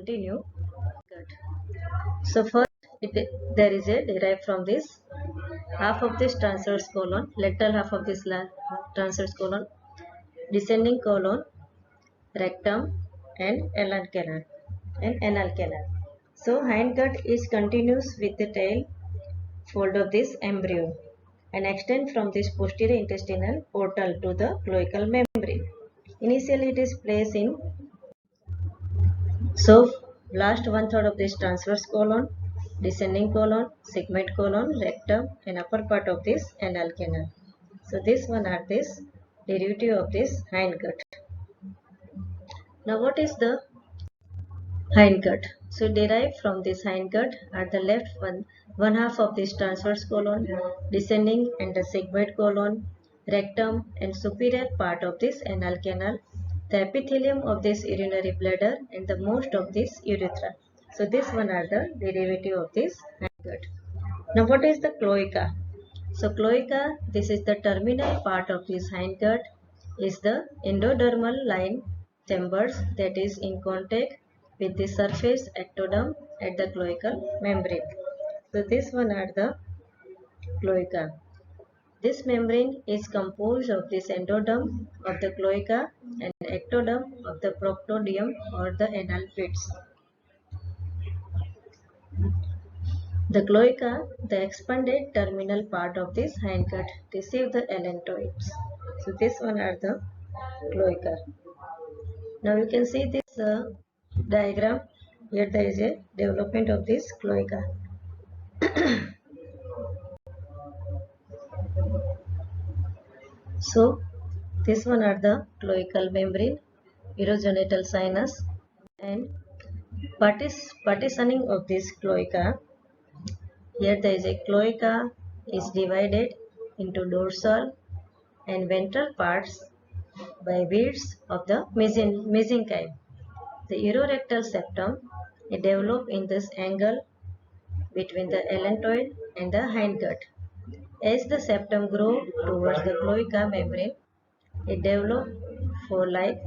continue. Good. So first, there is a derived from this half of this transverse colon, lateral half of this transverse colon, descending colon, rectum, and anal canal. So hindgut is continuous with the tail fold of this embryo and extend from this posterior intestinal portal to the cloacal membrane. Initially, it is placed in last one third of this transverse colon, descending colon, segment colon, rectum, and upper part of this anal canal. So this one are this derivative of this hindgut. Now what is the hindgut? So derived from this hindgut are the left one half of this transverse colon, descending and the segment colon, rectum, and superior part of this anal canal, the epithelium of this urinary bladder, and the most of this urethra. So this one are the derivative of this hindgut. Now what is the cloaca? So cloaca, this is the terminal part of this hindgut, is the endodermal line chambers that is in contact with the surface ectoderm at the cloacal membrane. So this one are the cloaca. This membrane is composed of this endoderm of the cloaca and ectoderm of the proctodium or the anal pits. The cloaca, the expanded terminal part of this hindgut, receive the allantoids. So this one are the cloaca. Now you can see this diagram. Here there is a development of this cloaca. So this one are the cloacal membrane, urogenital sinus, and partitioning of this cloaca. Here there is a cloaca is divided into dorsal and ventral parts by beads of the mesenchyme. The urorectal septum is developed in this angle between the allantoid and the hindgut. As the septum grows towards the cloaca membrane, it develops fold-like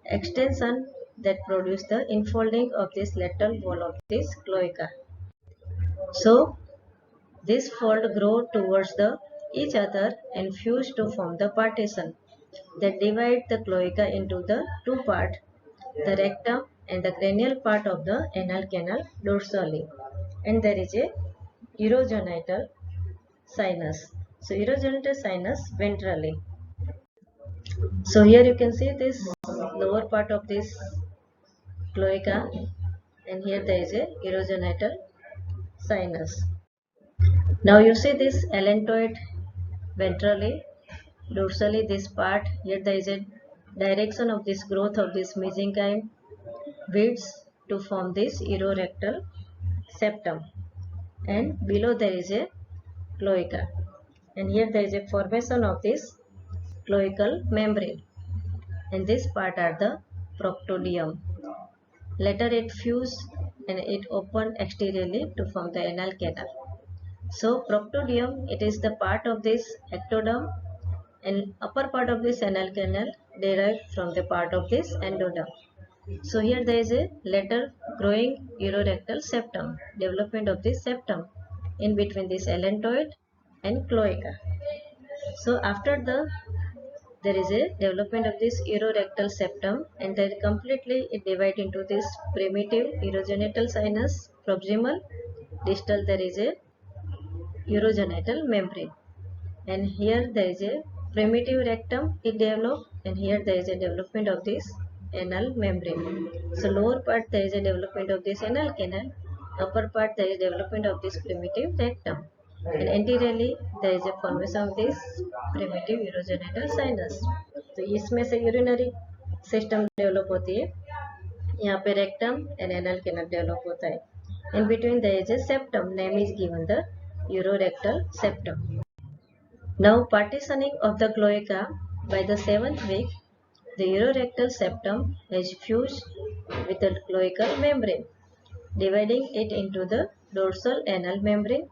extension that produce the infolding of this lateral wall of this cloaca. So this fold grow towards each other and fuse to form the partition that divide the cloaca into the two parts, the rectum and the cranial part of the anal canal dorsally. And there is a urogenital sinus. So urogenital sinus ventrally. So here you can see this lower part of this cloaca, and here there is a urogenital sinus. Now you see this allantoid ventrally, dorsally this part. Here there is a direction of this growth of this mesenchyme widths to form this urorectal septum, and below there is a cloaca, and here there is a formation of this cloacal membrane, and this part are the proctodium. Later it fused and it opened exteriorly to form the anal canal. So proctodium, it is the part of this ectoderm, and upper part of this anal canal derived from the part of this endoderm. So here there is a later growing urorectal septum, development of this septum in between this allantoid and cloaca. So after there is a development of this urorectal septum, and then completely it divides into this primitive urogenital sinus, proximal, distal there is a urogenital membrane, and here there is a primitive rectum it developed, and here there is a development of this anal membrane. So lower part there is a development of this anal canal, upper part there is development of this primitive rectum, and anteriorly there is a formation of this primitive urogenital sinus. तो इसमें से urinary system develop होती है, यहाँ पे rectum and anal canal develop होता है. In between there is a septum, name is given the urorectal septum. Now partitioning of the cloaca. By the 7th week, the urorectal septum is fused with the cloacal membrane, dividing it into the dorsal anal membrane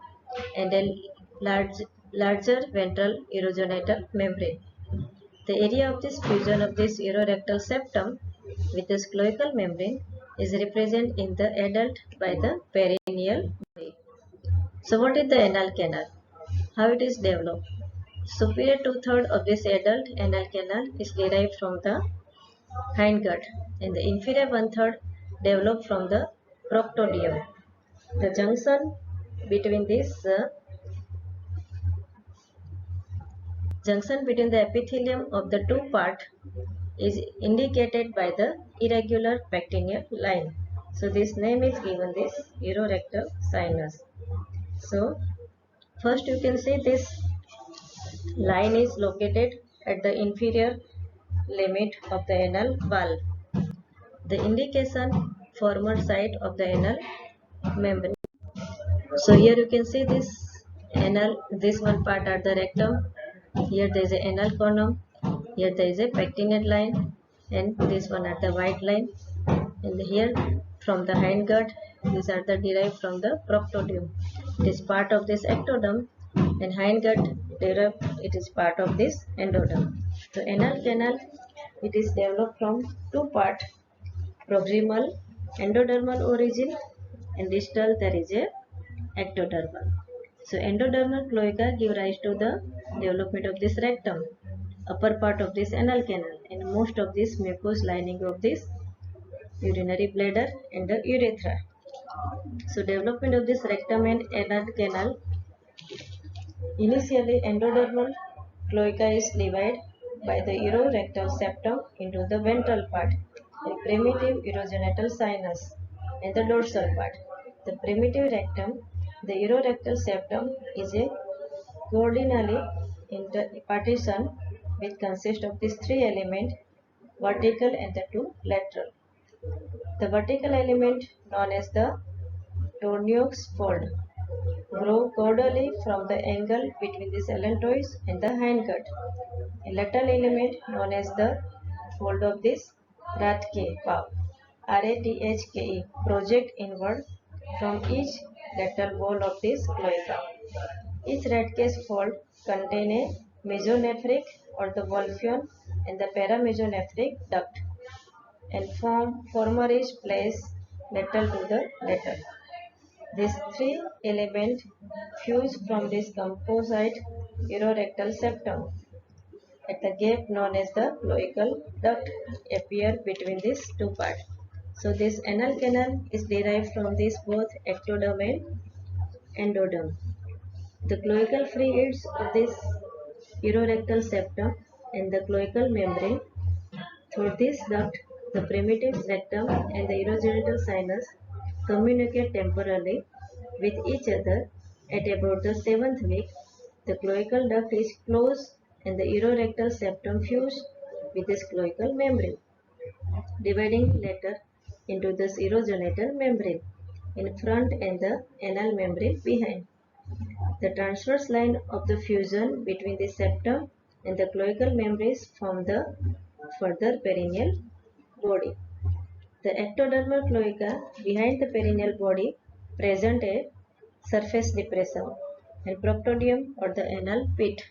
and a larger ventral urogenital membrane. The area of this fusion of this urorectal septum with this cloacal membrane is represented in the adult by the perineal body. So what is the anal canal? How it is developed? Superior two-thirds of this adult anal canal is derived from the hindgut and the inferior one-third developed from the proctodium. The junction between the epithelium of the two parts is indicated by the irregular pectineal line. So this name is given this urorectal sinus. So first you can see this line is located at the inferior limit of the anal valve. The indication former side of the anal membrane. So here you can see this one part are the rectum. Here there is a anal conum. Here there is a pectinate line, and this one are the white line. And here from the hindgut, these are the derived from the proctodium. It is part of this ectoderm, and hindgut derived. It is part of this endoderm. So anal canal, it is developed from two parts: proximal endodermal origin, and distal there is a ectodermal. So endodermal cloaca give rise to the development of this rectum, upper part of this anal canal, and most of this mucous lining of this urinary bladder and the urethra. So development of this rectum and anal canal, initially endodermal cloaca is divided by the urorectal septum into the ventral part and primitive urogenital sinus and the dorsal part. The primitive rectum, the urorectal septum is a coordinally partition which consists of these three elements, vertical and the two lateral. The vertical element known as the Tornioux fold grow caudally from the angle between the allantois and the hindgut. A lateral element known as the fold of this Rathke RATHKE project inward from each lateral wall of this cloaca. Each Rathke's fold contain a mesonephric or the Wolffian and the paramesonephric duct, and former is placed lateral to the lateral. These three elements fuse from this composite urorectal septum at the gap known as the cloacal duct appear between these two parts. So this anal canal is derived from this both ectoderm and endoderm. The cloacal fluids of this urorectal septum and the cloacal membrane through this duct, the primitive rectum and the urogenital sinus communicate temporally with each other. At about the seventh week, the cloacal duct is closed and the urorectal septum fused with this cloacal membrane, dividing later into this urogenital membrane in front and the anal membrane behind. The transverse line of the fusion between the septum and the cloacal membranes form the further perineal body. The ectodermal cloaca behind the perineal body present a surface depression and proctodium or the anal pit.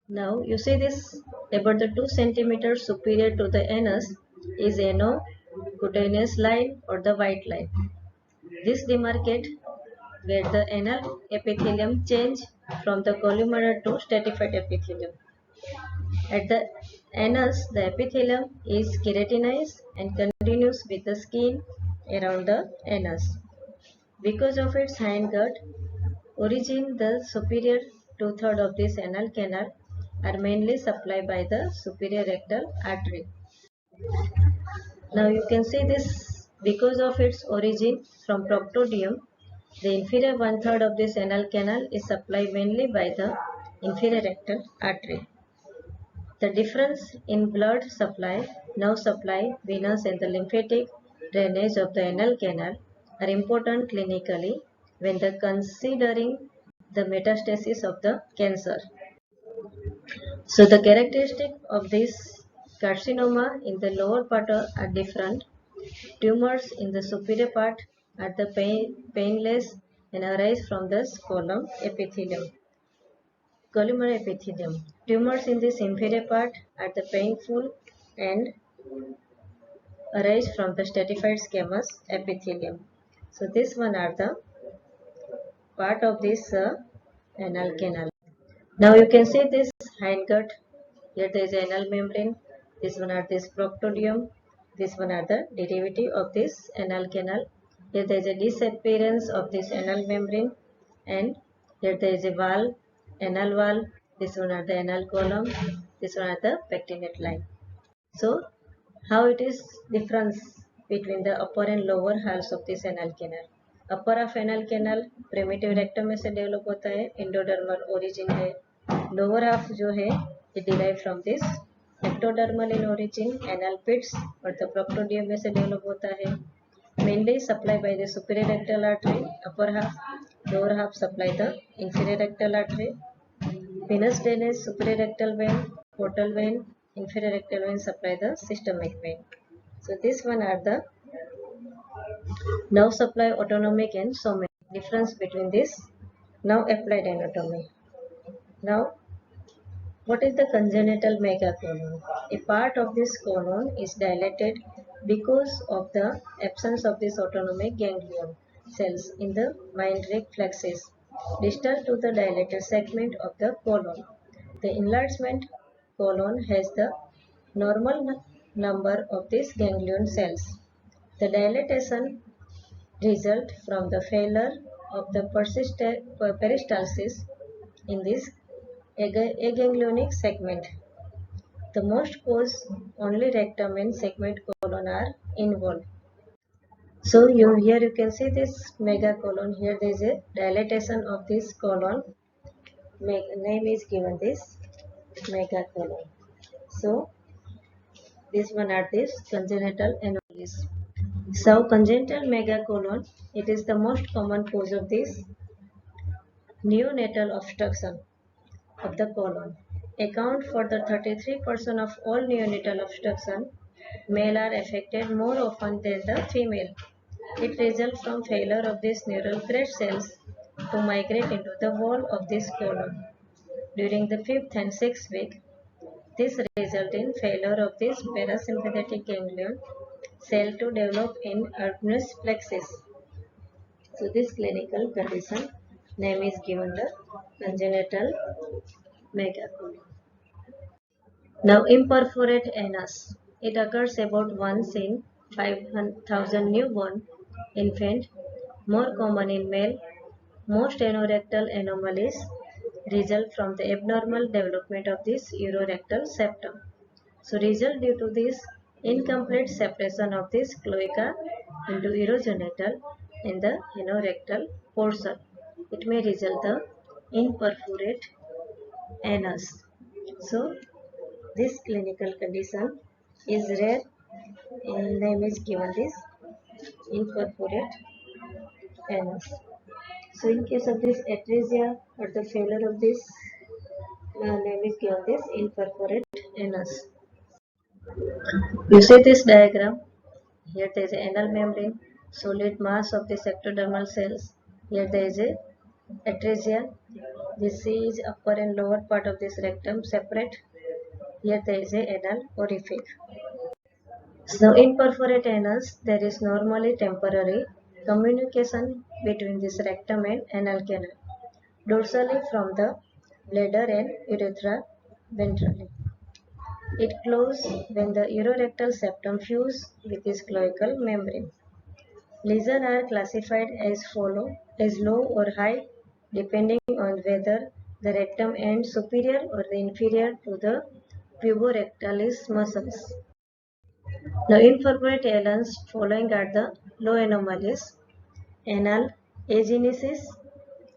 Now you see this about the 2 cm superior to the anus is anocutaneous line or the white line. This demarcate where the anal epithelium change from the columnar to stratified epithelium. At the anus, the epithelium is keratinized and continues with the skin around the anus. Because of its hindgut origin, the superior two-thirds of this anal canal are mainly supplied by the superior rectal artery. Now you can see this because of its origin from proctodium, the inferior one-third of this anal canal is supplied mainly by the inferior rectal artery. The difference in blood supply, nerve supply, venous and the lymphatic drainage of the anal canal are important clinically when considering the metastasis of the cancer. So the characteristic of this carcinoma in the lower part are different. Tumors in the superior part are the painless and arise from the columnar epithelium. Tumors in this inferior part are the painful and arise from the stratified squamous epithelium. So this one are the part of this anal canal. Now you can see this hindgut. Here there is anal membrane. This one are this proctodium. This one are the derivative of this anal canal. Here there is a disappearance of this anal membrane, and here there is a valve, anal valve. This one are the anal column. This one are the pectinate line. So how it is difference between the upper and lower halves of this anal canal. Upper of anal canal primitive rectum में से develop होता है, endodermal origin है. Lower half जो है ये derive from this ectodermal in origin, anal pits और the proctodeum में से डेवलप होता है. Mainly supply by the superior rectal artery, upper half, lower half supply the inferior rectal artery. Venous drainage, superior rectal vein, portal vein, inferior rectal vein supply the systemic vein. So this one are the nerve supply, autonomic and somatic. Difference between this. Now applied anatomy. Now what is the congenital megacolon? A part of this colon is dilated because of the absence of this autonomic ganglion cells in the Weinreich plexus distal to the dilated segment of the colon. The enlargement colon has the normal number of these ganglion cells. The dilatation result from the failure of the peristalsis in this aganglionic segment. The most cause only rectum and segment colon are involved. So here you can see this megacolon. Here there is a dilatation of this colon. Name is given this megacolon. So this one are this congenital anomalies. So congenital megacolon, it is the most common cause of this neonatal obstruction of the colon. Account for the 33% of all neonatal obstruction. Male are affected more often than the female. It results from failure of these neural thread cells to migrate into the wall of this colon. During the 5th and 6th week, this results in failure of this parasympathetic ganglion cell to develop in Erbnus plexus. So this clinical condition name is given the congenital megacolon. Now imperforate anus. It occurs about once in 5,000 newborn infant, more common in male. Most anorectal anomalies result from the abnormal development of this urorectal septum. So result due to this incomplete separation of this cloaca into urogenital and the anorectal portion. It may result the imperforate anus. So this clinical condition is rare and name is given this imperforate anus. So in case of this atresia or the failure of this name is given this imperforate anus. You see this diagram. Here there is an anal membrane, solid mass of the ectodermal cells. Here there is a atresia. This is upper and lower part of this rectum separate. Here there is a anal orifice. So in perforate anus, there is normally temporary communication between this rectum and anal canal, dorsally from the bladder and urethra ventrally. It closes when the urorectal septum fuses with this cloacal membrane. Lesions are classified as follow, as low or high, depending on whether the rectum ends superior or the inferior to the puborectalis muscles. Now incorporate anals following are the low anomalies. Anal agenesis,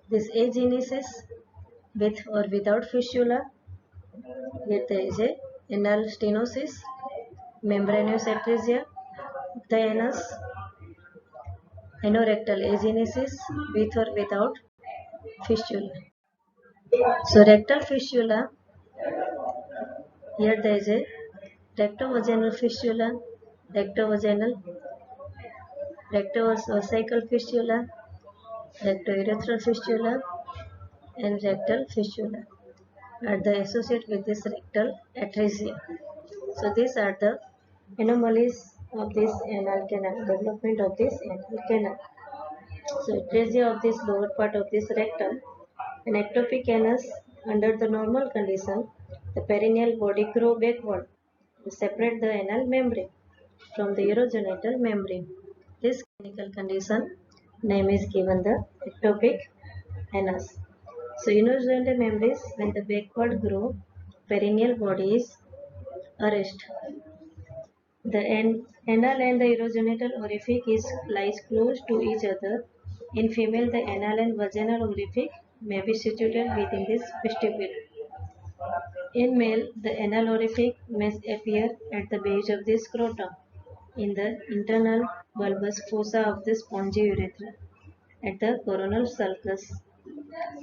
this agenesis with or without fistula. Here there is a anal stenosis, membranous atresia, the anus, anorectal agenesis with or without fistula. So rectal fistula, here there is a rectovaginal fistula, rectovesical fistula, rectourethral fistula, and rectal fistula are the associated with this rectal atresia. So these are the anomalies of this anal canal, development of this anal canal. So atresia of this lower part of this rectum, an ectopic anus under the normal condition, the perineal body grow backward to separate the anal membrane from the urogenital membrane. This clinical condition name is given the ectopic anus. So urogenital membranes when the backward grow, perineal body is arrest. The anal and the urogenital orifice lies close to each other. In female, the anal and vaginal orifice may be situated within this vestibule. In male, the anal orifice may appear at the base of the scrotum, in the internal bulbous fossa of the spongy urethra, at the coronal sulcus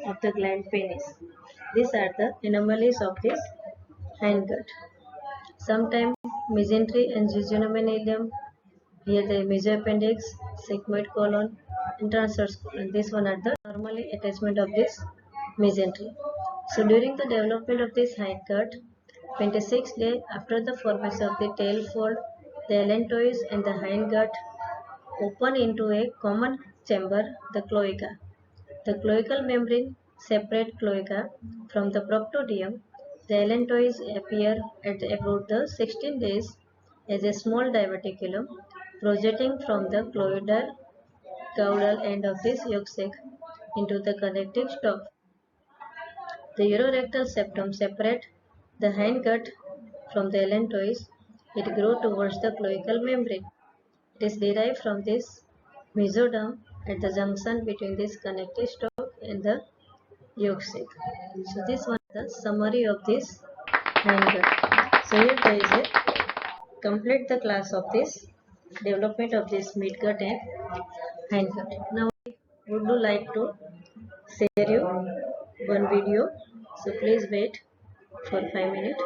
of the gland penis. These are the anomalies of this hindgut. Sometimes mesentery and jejunum. Here the mesoappendix, sigmoid colon, and transverse colon. This one are the normally attachment of this mesentery. So during the development of this hindgut, 26 days after the formation of the tail fold, the allantois and the hindgut open into a common chamber, the cloaca. The cloacal membrane separates cloaca from the proctodium. The allantois appear at about the 16 days as a small diverticulum projecting from the cloidal caudal end of this yolk sac into the connecting stalk. The urorectal septum separates the hindgut from the allantois. It grows towards the cloacal membrane. It is derived from this mesoderm at the junction between this connective stalk and the yolk sac. So this one is the summary of this hindgut. So here there is a complete the class of this development of this midgut and hindgut. Now I would like to share you one video. So please wait for 5 minutes.